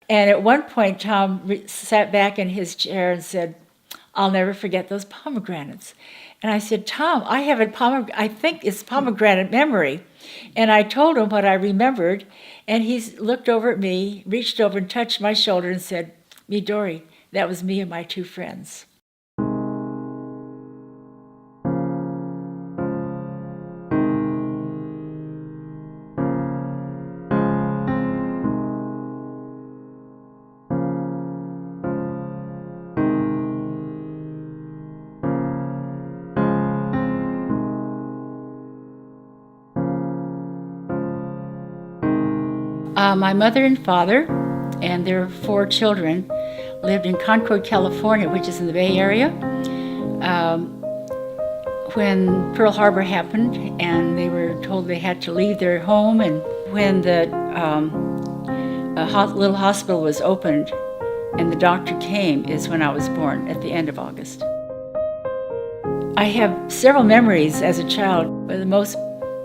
And at one point, Tom sat back in his chair and said, "I'll never forget those pomegranates." And I said, "Tom, I have I think it's pomegranate memory." And I told him what I remembered, and he looked over at me, reached over and touched my shoulder and said, "Midori, that was me and my two friends." My mother and father and their 4 children lived in Concord, California, which is in the Bay Area, when Pearl Harbor happened, and they were told they had to leave their home. And when the little hospital was opened and the doctor came is when I was born, at the end of August. I have several memories as a child, but the most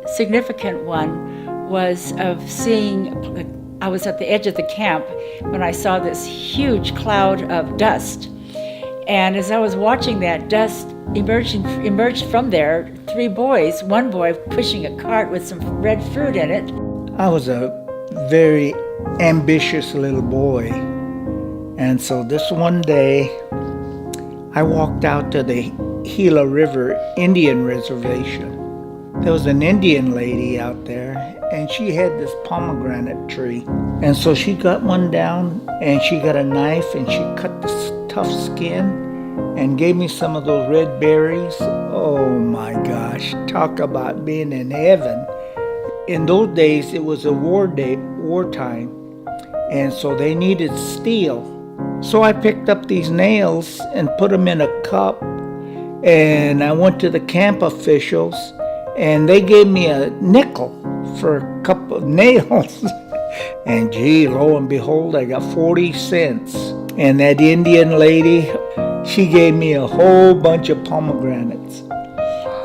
significant one was of seeing, I was at the edge of the camp when I saw this huge cloud of dust. And as I was watching that dust emerged from there, 3 boys, one boy pushing a cart with some red fruit in it. I was a very ambitious little boy. And so this one day, I walked out to the Gila River Indian Reservation. There was an Indian lady out there, and she had this pomegranate tree. And so she got one down, and she got a knife, and she cut the tough skin and gave me some of those red berries. Oh my gosh, talk about being in heaven. In those days, it was a wartime, and so they needed steel. So I picked up these nails and put them in a cup, and I went to the camp officials, and they gave me a nickel for a cup of nails. And gee, lo and behold, I got 40 cents. And that Indian lady, she gave me a whole bunch of pomegranates.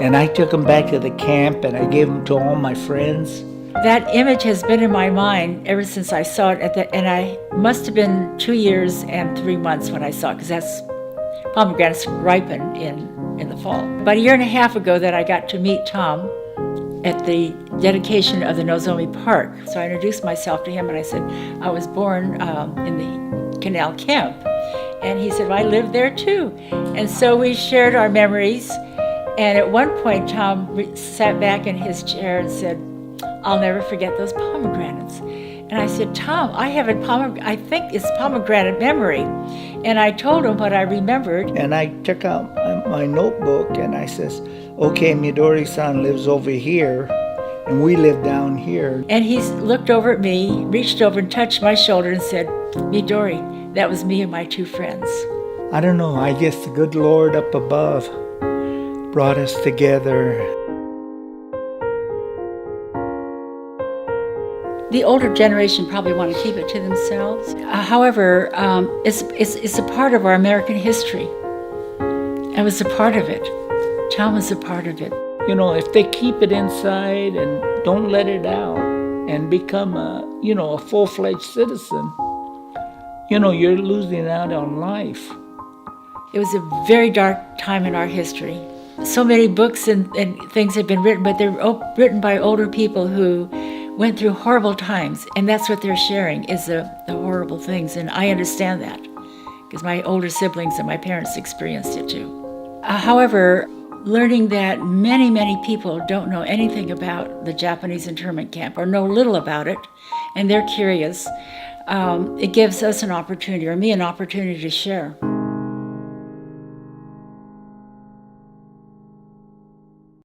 And I took them back to the camp, and I gave them to all my friends. That image has been in my mind ever since I saw it and I must have been 2 years and 3 months when I saw it, because that's pomegranates ripen in the fall. About a year and a half ago that I got to meet Tom at the dedication of the Nozomi Park. So I introduced myself to him and I said, I was born in the canal camp. And he said, well, I lived there too. And so we shared our memories. And at one point, Tom sat back in his chair and said, I'll never forget those pomegranates. And I said, Tom, I have I think it's pomegranate memory. And I told him what I remembered. And I took out my notebook and I says, okay, Midori-san lives over here and we live down here. And he looked over at me, reached over and touched my shoulder and said, Midori, that was me and my 2 friends. I don't know, I guess the good Lord up above brought us together. The older generation probably want to keep it to themselves. However, it's a part of our American history. I was a part of it. Tom was a part of it. You know, if they keep it inside and don't let it out and become a full-fledged citizen, you're losing out on life. It was a very dark time in our history. So many books and things have been written, but they're written by older people who went through horrible times, and that's what they're sharing, is the horrible things, and I understand that, because my older siblings and my parents experienced it too. However, learning that many, many people don't know anything about the Japanese internment camp, or know little about it, and they're curious, it gives us an opportunity, or me an opportunity to share.